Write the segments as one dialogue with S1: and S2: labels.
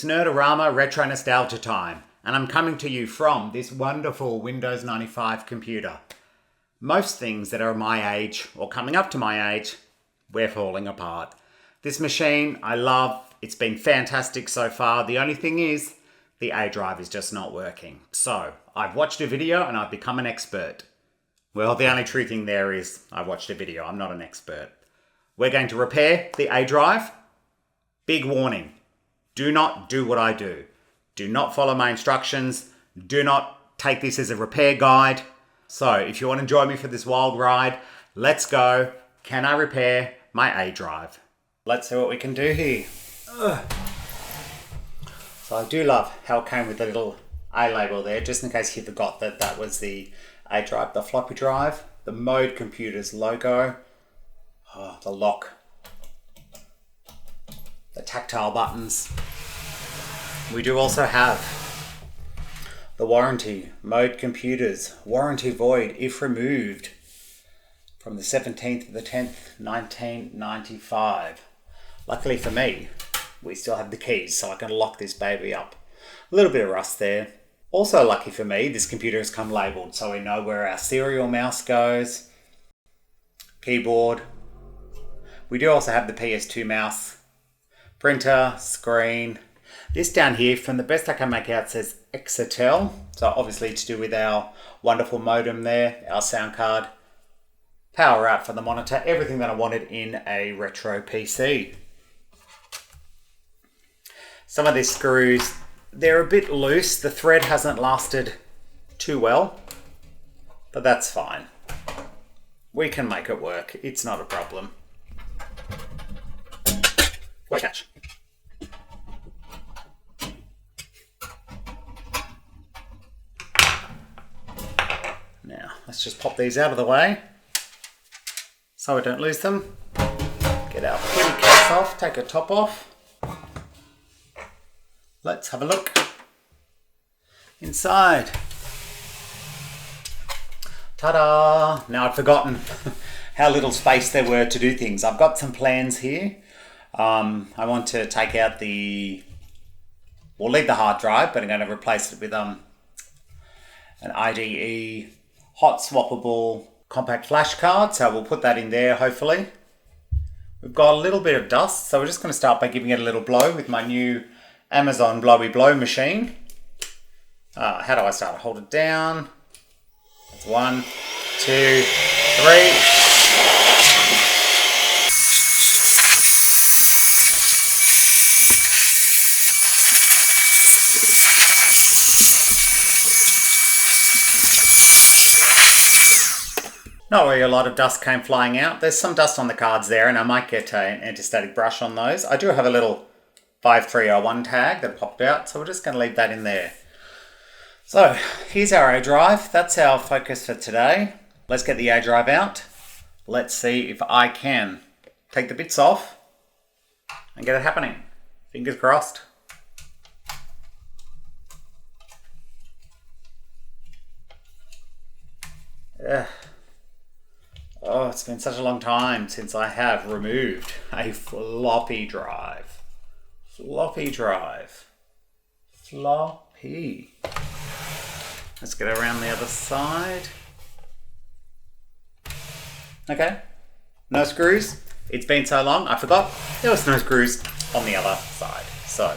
S1: It's Nerdorama Retro Nostalgia time, and I'm coming to you from this wonderful Windows 95 computer. Most things that are my age, or coming up to my age, we're falling apart. This machine, I love. It's been fantastic so far. The only thing is, the A drive is just not working. So, I've watched a video and I've become an expert. Well, the only true thing there is, I watched a video. I'm not an expert. We're going to repair the A drive. Big warning. Do not do what I do. Do not follow my instructions. Do not take this as a repair guide. So if you want to join me for this wild ride, let's go. Can I repair my A drive? Let's see what we can do here. Ugh. So I do love how it came with the little A label there, just in case you forgot that that was the A drive, the floppy drive, the Mode Computers logo, the lock, the tactile buttons. We do also have the warranty, Mode Computers, warranty void if removed, from the 17th of the 10th, 1995. Luckily for me, we still have the keys, so I can lock this baby up. A little bit of rust there. Also lucky for me, this computer has come labelled, so we know where our serial mouse goes, keyboard. We do also have the PS2 mouse, printer, screen. This down here, from the best I can make out, says Exetel. So obviously to do with our wonderful modem there, our sound card, power out for the monitor, everything that I wanted in a retro PC. Some of these screws, they're a bit loose. The thread hasn't lasted too well, but that's fine. We can make it work. It's not a problem. What catch? Now, let's just pop these out of the way so we don't lose them. Get our pretty case off, take a top off. Let's have a look inside. Ta-da! Now I'd forgotten how little space there were to do things. I've got some plans here. I want to take out we'll leave the hard drive, but I'm going to replace it with an IDE hot swappable compact flash card. So we'll put that in there, hopefully. We've got a little bit of dust, so we're just going to start by giving it a little blow with my new Amazon blowy blow machine. How do I start? I hold it down. That's 1, 2, 3. Not really a lot of dust came flying out. There's some dust on the cards there, and I might get an anti-static brush on those. I do have a little 5301 tag that popped out, so we're just going to leave that in there. So here's our A drive. That's our focus for today. Let's get the A drive out. Let's see if I can take the bits off and get it happening. Fingers crossed. Ugh. Oh, it's been such a long time since I have removed a floppy drive. Floppy drive. Floppy. Let's get around the other side. Okay. No screws. It's been so long, I forgot there was no screws on the other side. So.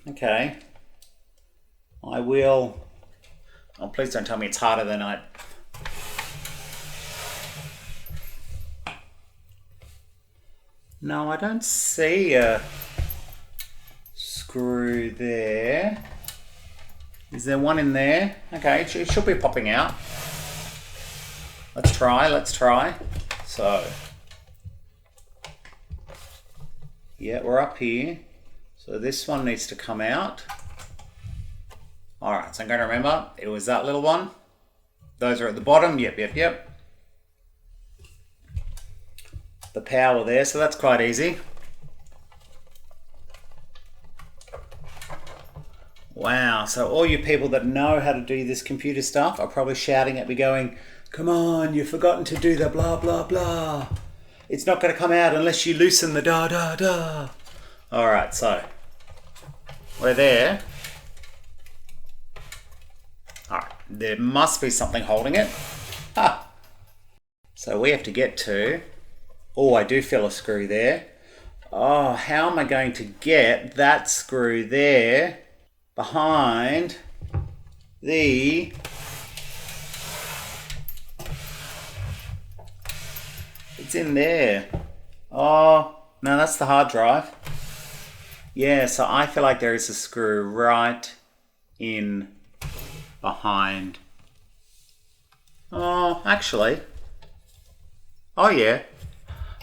S1: Okay. I will. Oh, please don't tell me it's harder than I. No, I don't see a screw there. Is there one in there? Okay, it should be popping out. Let's try. So, yeah, we're up here. So this one needs to come out. Alright, so I'm going to remember, it was that little one. Those are at the bottom, yep. The power there, so that's quite easy. Wow, so all you people that know how to do this computer stuff are probably shouting at me going, Come on, you've forgotten to do the blah, blah, blah. It's not going to come out unless you loosen the da, da, da. All right, so we're there. All right, there must be something holding it. Ah. So we have to get to... Oh, I do feel a screw there. Oh, how am I going to get that screw there behind the... It's in there. Oh, no, that's the hard drive. Yeah, so I feel like there is a screw right in behind. Oh, actually. Oh, yeah.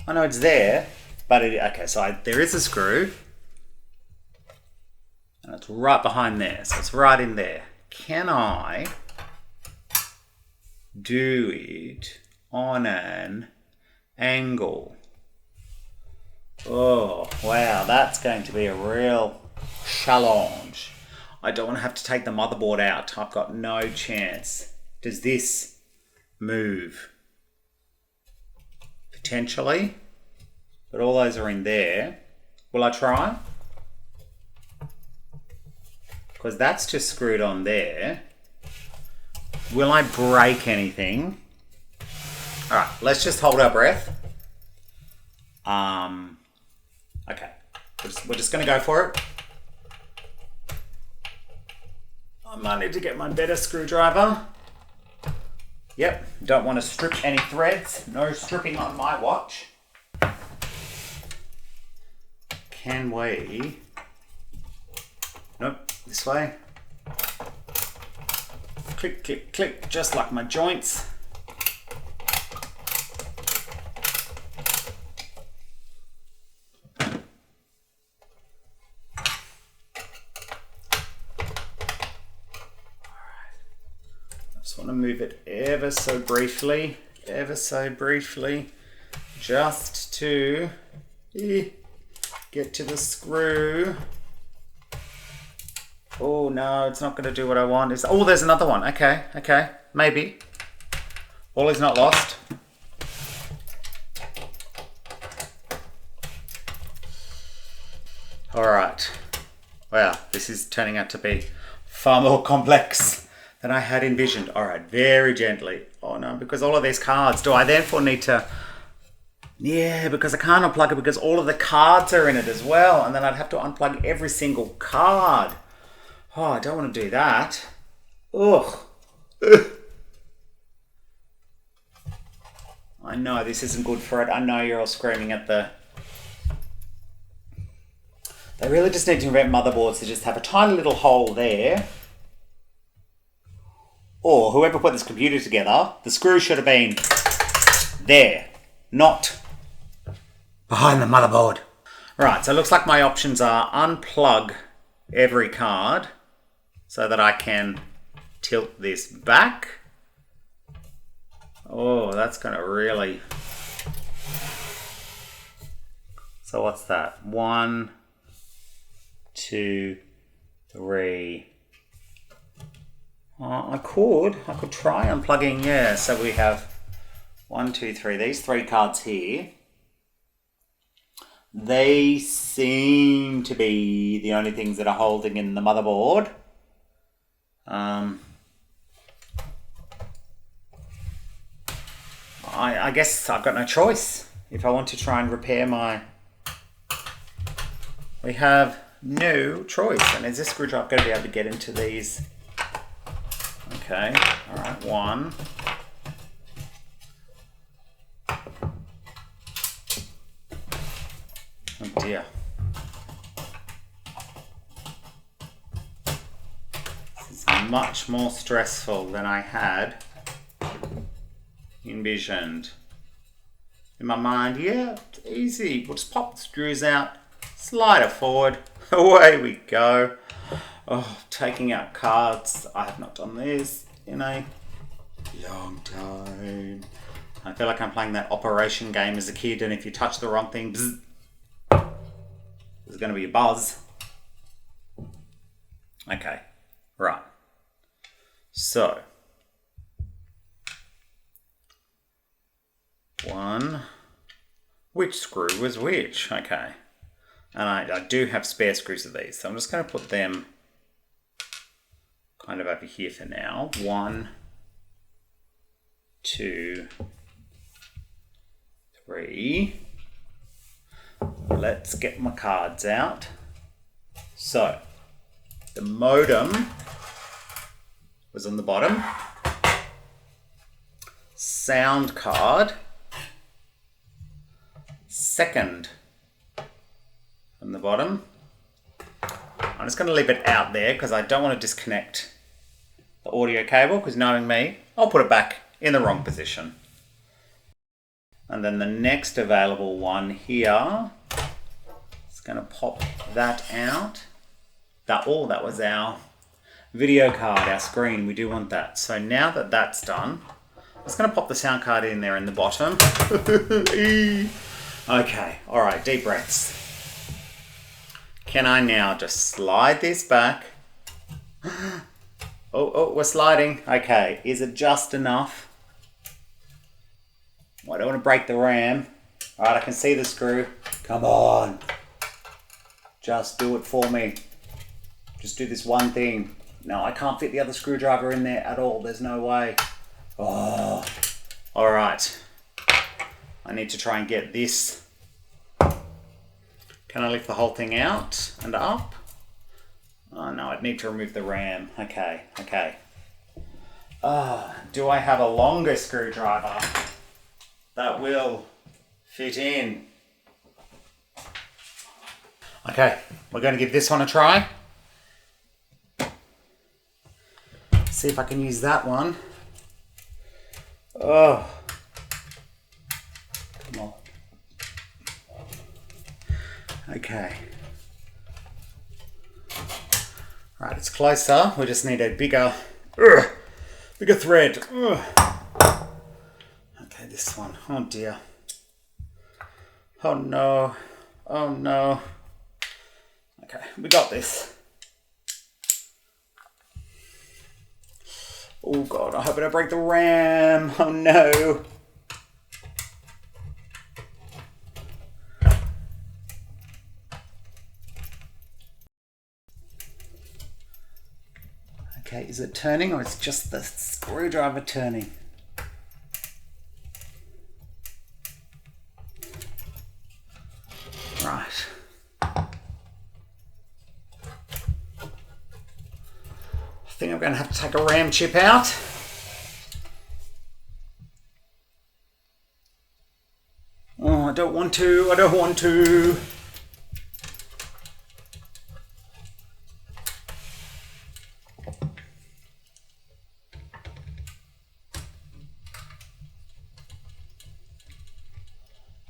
S1: I know it's there, but okay, so there is a screw. And it's right behind there, so it's right in there. Can I do it on an angle? Oh, wow, that's going to be a real challenge. I don't want to have to take the motherboard out. I've got no chance. Does this move? Potentially. But all those are in there. Will I try? Because that's just screwed on there. Will I break anything? Alright, let's just hold our breath. Okay. We're just going to go for it. I might need to get my better screwdriver. Yep, don't want to strip any threads. No stripping on my watch. Can we... Nope, this way. Click, click, click, just like my joints. Just want to move it ever so briefly, just to get to the screw. Oh no, it's not going to do what I want. Oh, there's another one. Okay, maybe. All is not lost. All right. Wow, this is turning out to be far more complex than I had envisioned. All right, very gently. Oh no, because all of these cards, do I therefore need to... Yeah, because I can't unplug it because all of the cards are in it as well. And then I'd have to unplug every single card. Oh, I don't want to do that. Ugh. I know this isn't good for it. I know you're all screaming at the... They really just need to invent motherboards to just have a tiny little hole there. Or whoever put this computer together, the screw should have been there, not behind the motherboard. Right, so it looks like my options are unplug every card so that I can tilt this back. Oh, that's going to really... So what's that? 1, 2, 3... I could try unplugging, yeah. So we have 1, 2, 3, these 3 cards here. They seem to be the only things that are holding in the motherboard. I guess I've got no choice if I want to try and repair my... We have no choice. And is this screwdriver going to be able to get into these? Okay, all right, 1. Oh dear. This is much more stressful than I had envisioned. In my mind, yeah, it's easy. We'll just pop the screws out, slide it forward, away we go. Oh, taking out cards. I have not done this in a long time. I feel like I'm playing that Operation game as a kid, and if you touch the wrong thing, bzz, there's going to be a buzz. Okay, right. So, one. Which screw was which? Okay. And I do have spare screws of these, so I'm just going to put them kind of over here for now. 1, 2, 3. Let's get my cards out. So, the modem was on the bottom. Sound card, second from the bottom. I'm just going to leave it out there because I don't want to disconnect the audio cable, because knowing me, I'll put it back in the wrong position. And then the next available one here, just going to pop that out. That was our video card, our screen. We do want that. So now that that's done, I'm just going to pop the sound card in there in the bottom. Okay, all right, deep breaths. Can I now just slide this back? Oh, we're sliding. Okay, is it just enough? Well, I don't want to break the ram. All right, I can see the screw. Come on. Just do it for me. Just do this one thing. No, I can't fit the other screwdriver in there at all. There's no way. Oh, all right. I need to try and get this. Can I lift the whole thing out and up? Oh no, I'd need to remove the ram. Okay. Do I have a longer screwdriver that will fit in? Okay, we're going to give this one a try. See if I can use that one. Oh, come on. Okay. Right, it's closer. We just need a bigger thread. Ugh. Okay, this one. Oh dear. Oh no. Oh no. Okay, we got this. Oh god, I hope I don't break the ram. Oh no. Okay, is it turning or is it just the screwdriver turning? Right. I think I'm going to have to take a ram chip out. Oh, I don't want to.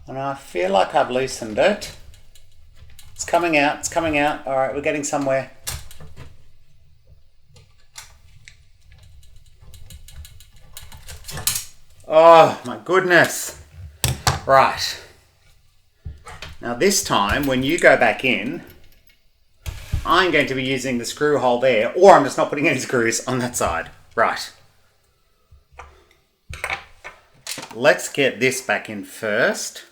S1: And I feel like I've loosened it. It's coming out. All right, we're getting somewhere. Oh my goodness. Right. Now this time, when you go back in, I'm going to be using the screw hole there, or I'm just not putting any screws on that side. Right. Let's get this back in first.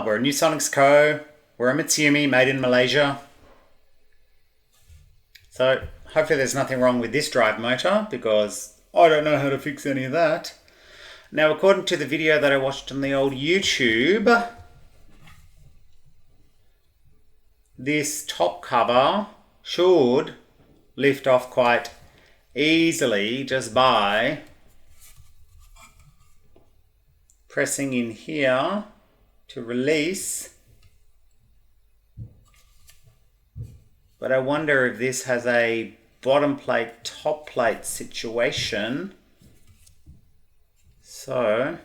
S1: We're a New Sonics Co. We're a Mitsumi, made in Malaysia. So hopefully there's nothing wrong with this drive motor, because I don't know how to fix any of that. Now, according to the video that I watched on the old YouTube, this top cover should lift off quite easily just by pressing in here to release. But I wonder if this has a bottom plate, top plate situation. So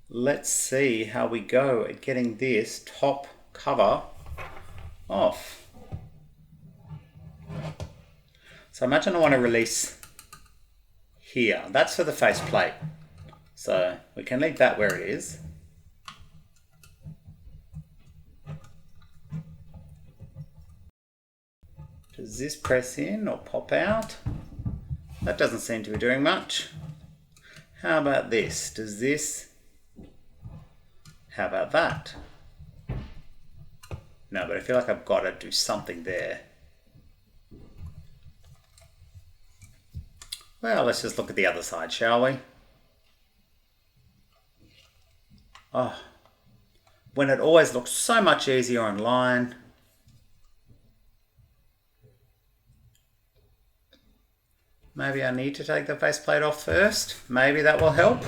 S1: let's see how we go at getting this top cover off. So imagine I want to release here. That's for the faceplate. So we can leave that where it is. Does this press in or pop out? That doesn't seem to be doing much. How about this? Does this? How about that? No, but I feel like I've got to do something there. Well, let's just look at the other side, shall we? Oh, when it always looks so much easier online. Maybe I need to take the faceplate off first. Maybe that will help.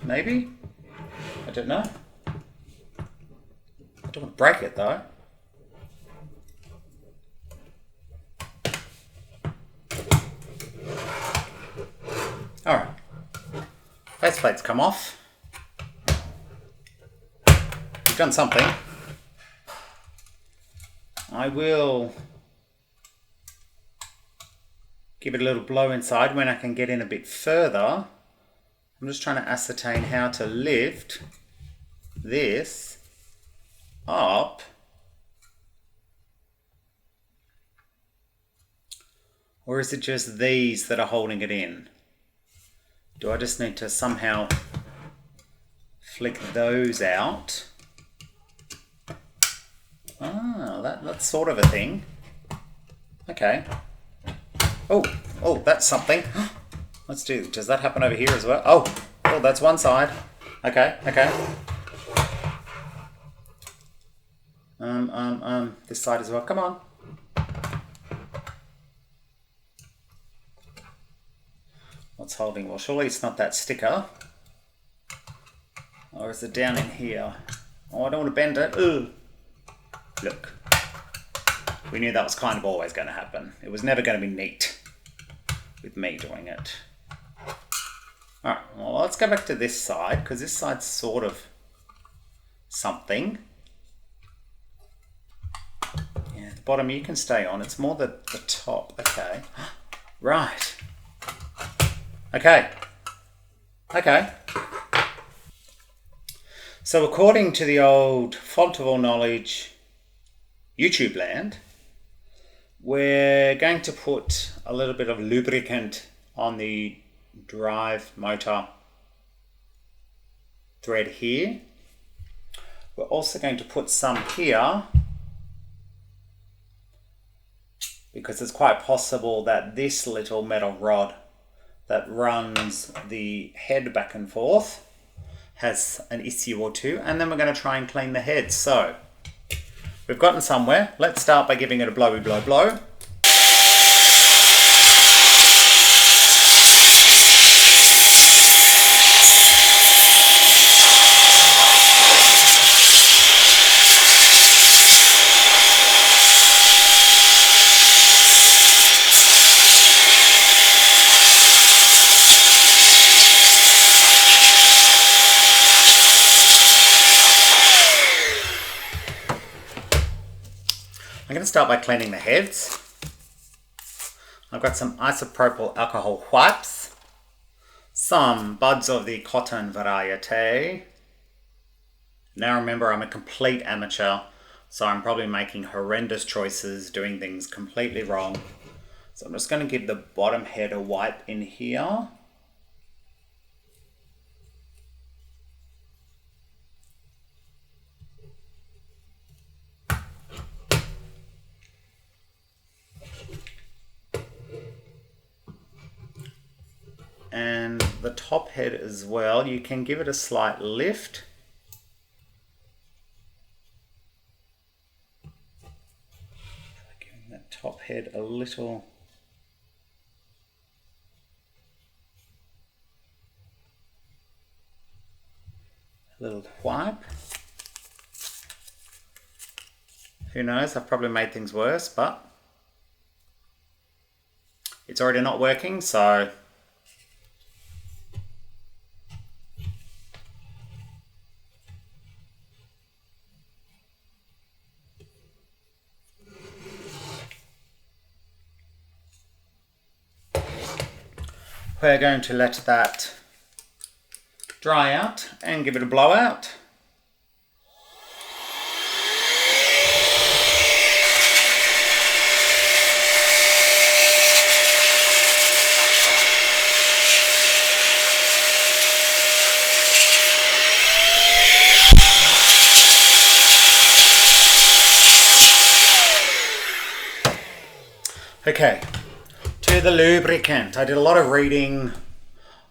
S1: Maybe. I don't know. I don't want to break it though. Alright. Faceplate's come off. We've done something. I will give it a little blow inside when I can get in a bit further. I'm just trying to ascertain how to lift this up. Or is it just these that are holding it in? Do I just need to somehow flick those out? Ah, that's sort of a thing. Okay. Oh, that's something. Let's do, does that happen over here as well? Oh, that's one side. Okay. This side as well, come on. What's holding? Well, surely it's not that sticker. Or is it down in here? Oh, I don't want to bend it. Ugh. Look. We knew that was kind of always going to happen. It was never going to be neat with me doing it. Alright, well, let's go back to this side, because this side's sort of something. Yeah, the bottom you can stay on. It's more the top. Okay. Right. Okay. So according to the old font of all knowledge YouTube land, we're going to put a little bit of lubricant on the drive motor thread here. We're also going to put some here because it's quite possible that this little metal rod that runs the head back and forth has an issue or two, and then we're going to try and clean the head. So we've gotten somewhere. Let's start by giving it a blowy blow. I'm going to start by cleaning the heads. I've got some isopropyl alcohol wipes, some buds of the cotton variety. Now remember, I'm a complete amateur, so I'm probably making horrendous choices, doing things completely wrong. So I'm just going to give the bottom head a wipe in here. And the top head as well, you can give it a slight lift. Giving that top head a little wipe. Who knows, I've probably made things worse, but it's already not working, so We're going to let that dry out and give it a blowout. Okay, to the lubricant. I did a lot of reading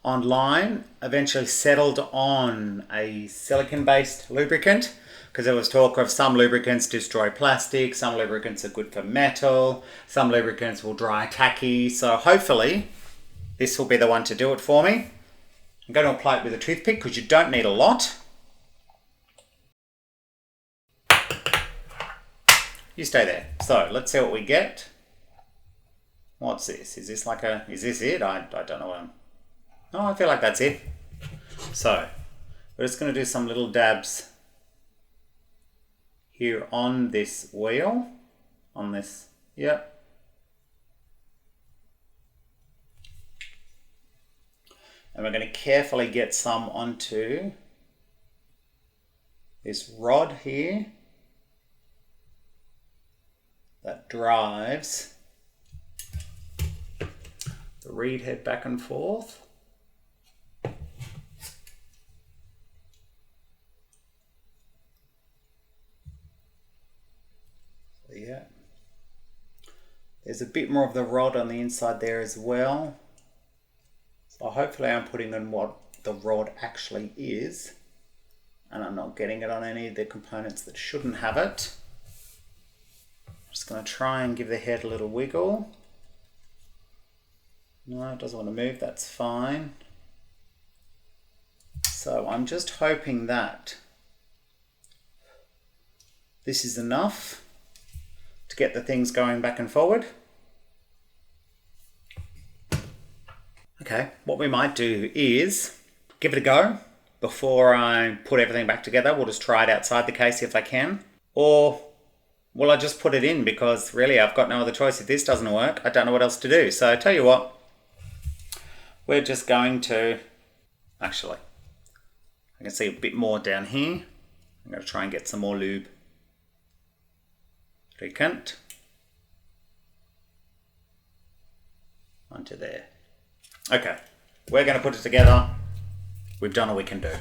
S1: online, eventually settled on a silicone-based lubricant because there was talk of some lubricants destroy plastic, some lubricants are good for metal, some lubricants will dry tacky, so hopefully this will be the one to do it for me. I'm going to apply it with a toothpick because you don't need a lot. You stay there. So let's see what we get. What's this? Is this it? I don't know. Oh, I feel like that's it. So, we're just going to do some little dabs here on this wheel. On this, yep. And we're going to carefully get some onto this rod here that drives the reed head back and forth. So yeah, there's a bit more of the rod on the inside there as well. So hopefully I'm putting in what the rod actually is and I'm not getting it on any of the components that shouldn't have it. I'm just going to try and give the head a little wiggle. No, it doesn't want to move, that's fine. So I'm just hoping that this is enough to get the things going back and forward. Okay, what we might do is give it a go before I put everything back together. We'll just try it outside the case if I can. Or will I just put it in because really I've got no other choice. If this doesn't work, I don't know what else to do. So I tell you what. We're just going to, actually, I can see a bit more down here. I'm going to try and get some more lubricant onto there. Okay, we're going to put it together. We've done all we can do.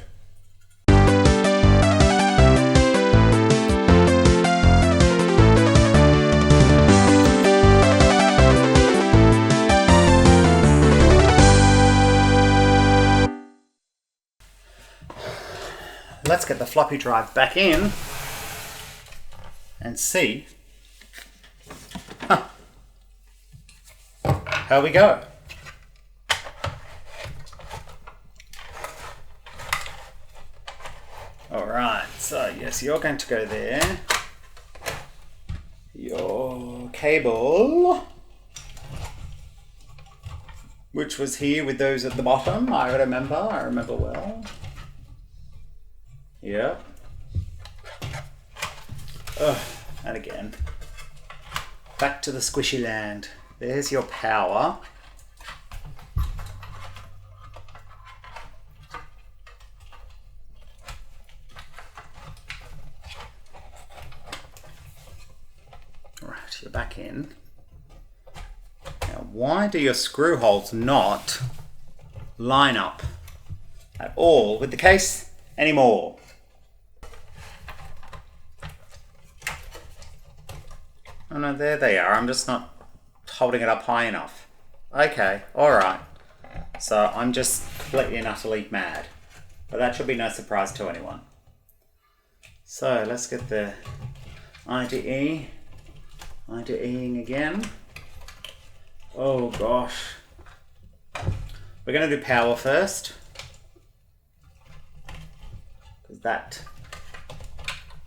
S1: Let's get the floppy drive back in and see how we go. Alright, so yes, you're going to go there. Your cable, which was here with those at the bottom, I remember well. Yep. And again, back to the squishy land. There's your power. Right, you're back in. Now, why do your screw holes not line up at all with the case anymore? Oh no, there they are. I'm just not holding it up high enough. Okay, alright. So I'm just completely and utterly mad. But that should be no surprise to anyone. So let's get the IDEing again. Oh gosh. We're going to do power first. Because that,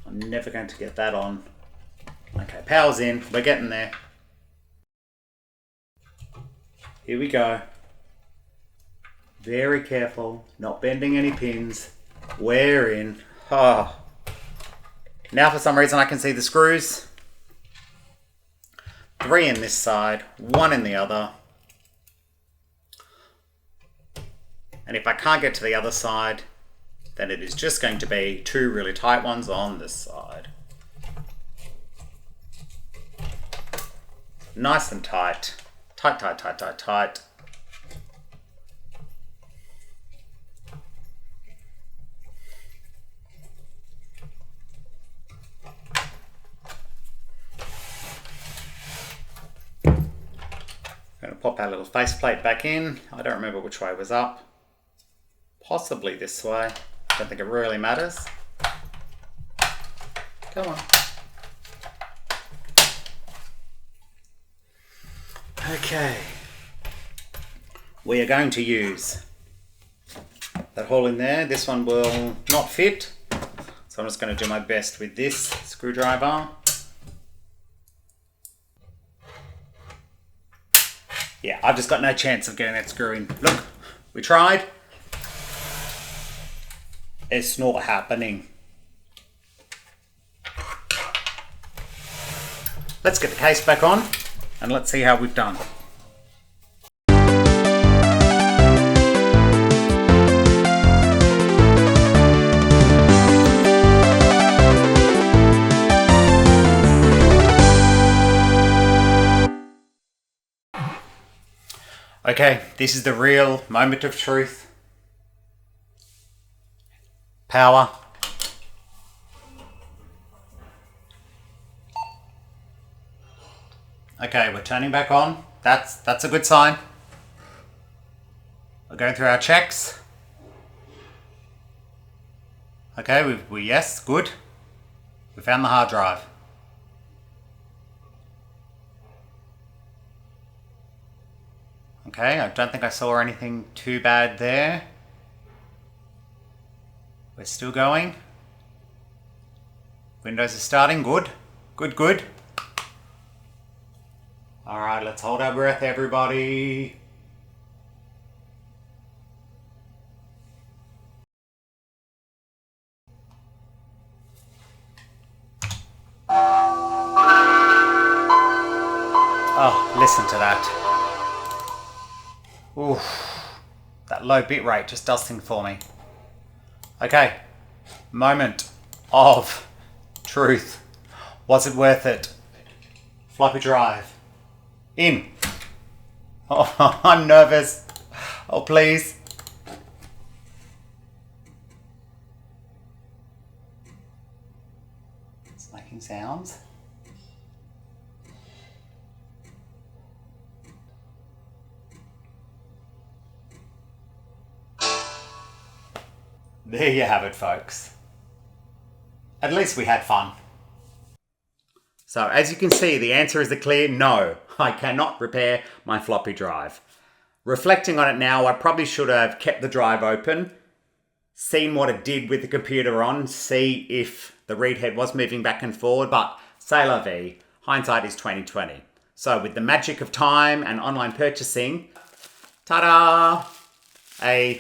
S1: I'm never going to get that on. Okay, power's in. We're getting there. Here we go. Very careful, not bending any pins. We're in. Oh. Now for some reason I can see the screws. 3 in this side, 1 in the other. And if I can't get to the other side, then it is just going to be two really tight ones on this side. Nice and tight. Tight, tight, tight, tight, tight. I'm going to pop our little faceplate back in. I don't remember which way was up. Possibly this way. Don't think it really matters. Come on. Okay. We are going to use that hole in there. This one will not fit. So I'm just going to do my best with this screwdriver. Yeah, I've just got no chance of getting that screw in. Look, we tried. It's not happening. Let's get the case back on and let's see how we've done. Okay, this is the real moment of truth. Power. Okay, we're turning back on. That's a good sign. We're going through our checks. Okay, yes, good. We found the hard drive. Okay, I don't think I saw anything too bad there. We're still going. Windows are starting, good. Good, good. All right, let's hold our breath, everybody. Oh, listen to that. Oof, that low bit rate just does things for me. Okay, moment of truth. Was it worth it? Floppy drive. In. Oh, I'm nervous. Oh, please. It's making sounds. There you have it, folks. At least we had fun. So as you can see, the answer is a clear no. I cannot repair my floppy drive. Reflecting on it now, I probably should have kept the drive open, seen what it did with the computer on, see if the read head was moving back and forward, but c'est la vie. Hindsight is 2020. So with the magic of time and online purchasing, ta-da!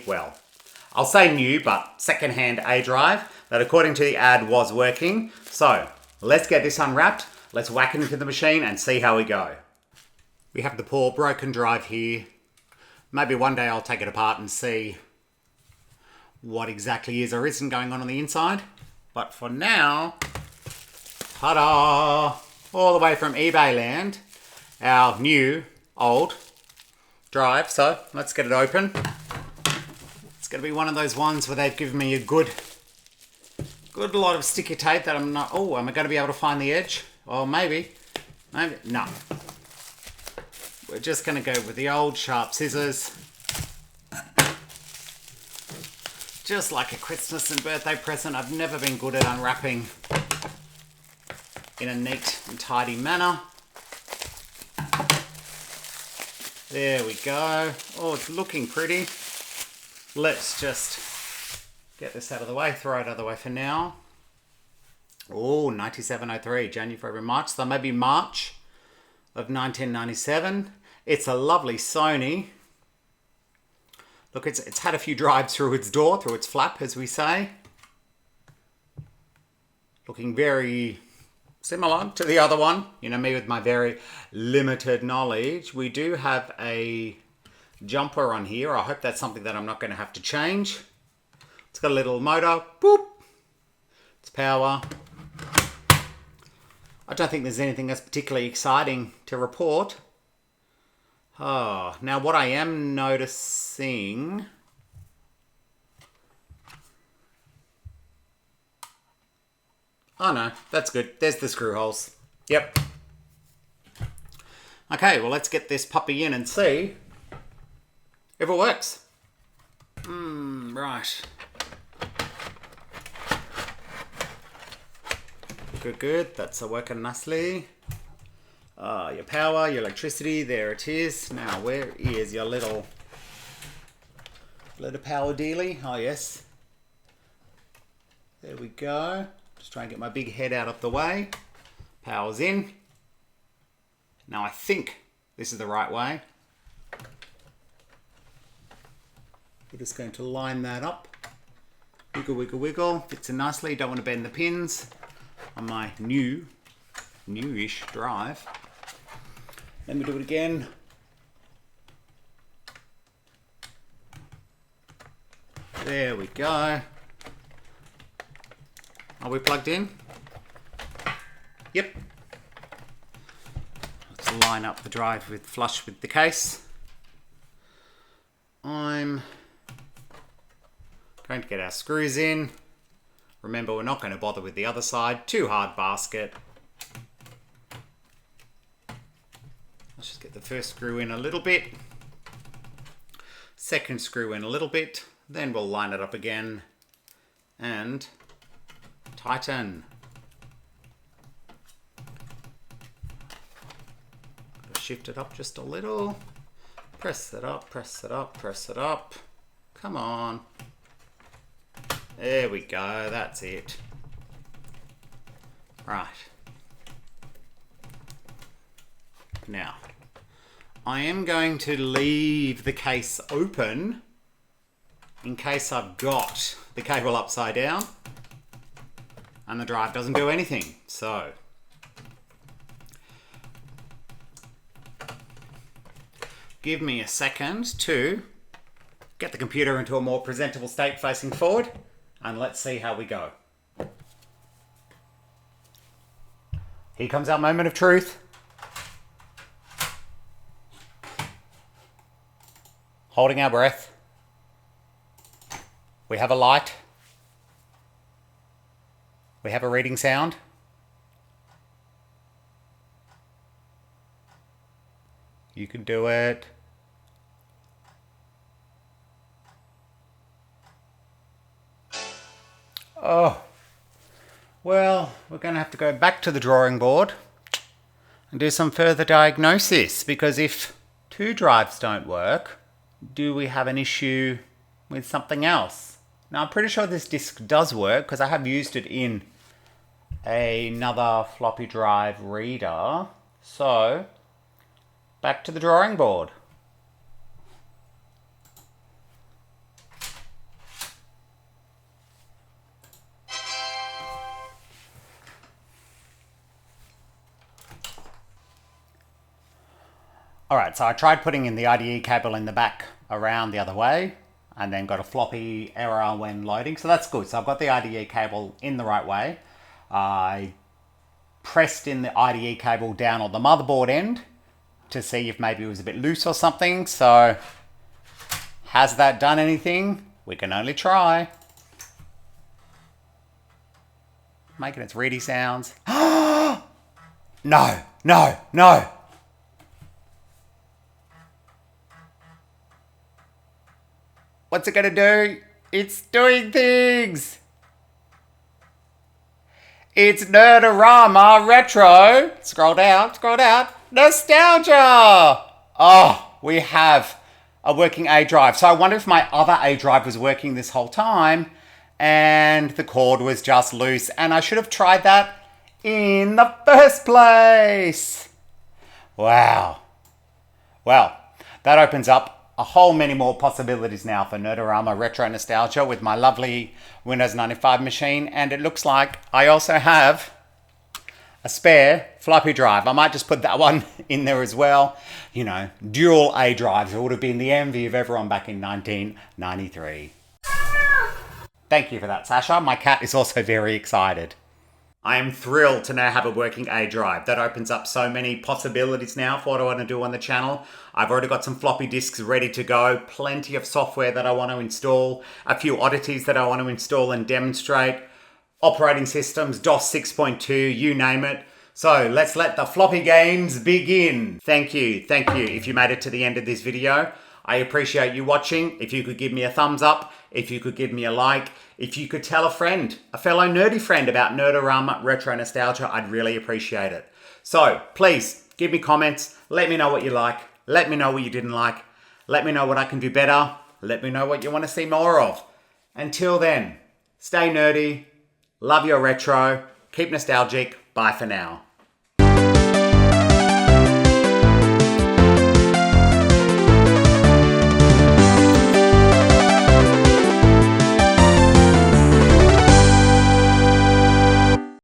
S1: Well, I'll say new, but second-hand A drive that according to the ad was working. So let's get this unwrapped. Let's whack it into the machine and see how we go. We have the poor broken drive here. Maybe one day I'll take it apart and see what exactly is or isn't going on the inside. But for now, ta-da! All the way from eBay land, our new, old drive. So let's get it open. It's going to be one of those ones where they've given me a good lot of sticky tape that I'm not... Oh, am I going to be able to find the edge? Well, maybe. Maybe. No. We're just going to go with the old sharp scissors. Just like a Christmas and birthday present. I've never been good at unwrapping in a neat and tidy manner. There we go. Oh, it's looking pretty. Let's just get this out of the way, throw it out of the way for now. Oh, 9703, January, February, March. So maybe March of 1997. It's a lovely Sony. Look, it's had a few drives through its door, through its flap, as we say. Looking very similar to the other one. You know me with my very limited knowledge. We do have a jumper on here. I hope that's something that I'm not going to have to change. It's got a little motor. Boop. It's power. I don't think there's anything that's particularly exciting to report. Oh, now what I am noticing... Oh no, that's good. There's the screw holes. Yep. Okay, well let's get this puppy in and see if it works. Right. Good. That's working nicely. Your power, your electricity, there it is. Now, where is your little power dealie? Oh, yes. There we go. Just try and get my big head out of the way. Power's in. Now, I think this is the right way. We're just going to line that up. Wiggle, wiggle, wiggle. Fits in nicely. Don't want to bend the pins on my newish drive. Let me do it again. There we go. Are we plugged in? Yep. Let's line up the drive flush with the case. I'm going to get our screws in. Remember, we're not going to bother with the other side. Too hard basket. Let's just get the first screw in a little bit. Second screw in a little bit. Then we'll line it up again and tighten. Shift it up just a little. Press it up, press it up, press it up. Come on. There we go, that's it. Right. Now, I am going to leave the case open in case I've got the cable upside down and the drive doesn't do anything. So, give me a second to get the computer into a more presentable state facing forward, and let's see how we go. Here comes our moment of truth. Holding our breath. We have a light. We have a reading sound. You can do it. Oh, well, we're going to have to go back to the drawing board and do some further diagnosis, because if two drives don't work, do we have an issue with something else? Now, I'm pretty sure this disc does work because I have used it in another floppy drive reader. So, back to the drawing board. Alright, so I tried putting in the IDE cable in the back around the other way and then got a floppy error when loading, so that's good. So I've got the IDE cable in the right way. I pressed in the IDE cable down on the motherboard end to see if maybe it was a bit loose or something. So, has that done anything? We can only try. Making its ready sounds. No, no, no. What's it gonna do? It's doing things. It's Nerdorama Retro. Scroll down, scroll down. Nostalgia. Oh, we have a working A drive. So I wonder if my other A drive was working this whole time and the cord was just loose, and I should have tried that in the first place. Wow. Well, that opens up a whole many more possibilities now for Nerdorama Retro Nostalgia with my lovely Windows 95 machine. And it looks like I also have a spare floppy drive. I might just put that one in there as well. You know, dual A drives. It would have been the envy of everyone back in 1993. Thank you for that, Sasha. My cat is also very excited. I am thrilled to now have a working A drive. That opens up so many possibilities now for what I want to do on the channel. I've already got some floppy disks ready to go, plenty of software that I want to install, a few oddities that I want to install and demonstrate, operating systems, DOS 6.2, you name it. So let's let the floppy games begin. Thank you if you made it to the end of this video. I appreciate you watching. If you could give me a thumbs up, if you could give me a like, if you could tell a friend, a fellow nerdy friend about Nerdorama Retro Nostalgia, I'd really appreciate it. So please give me comments. Let me know what you like. Let me know what you didn't like. Let me know what I can do better. Let me know what you want to see more of. Until then, stay nerdy. Love your retro. Keep nostalgic. Bye for now.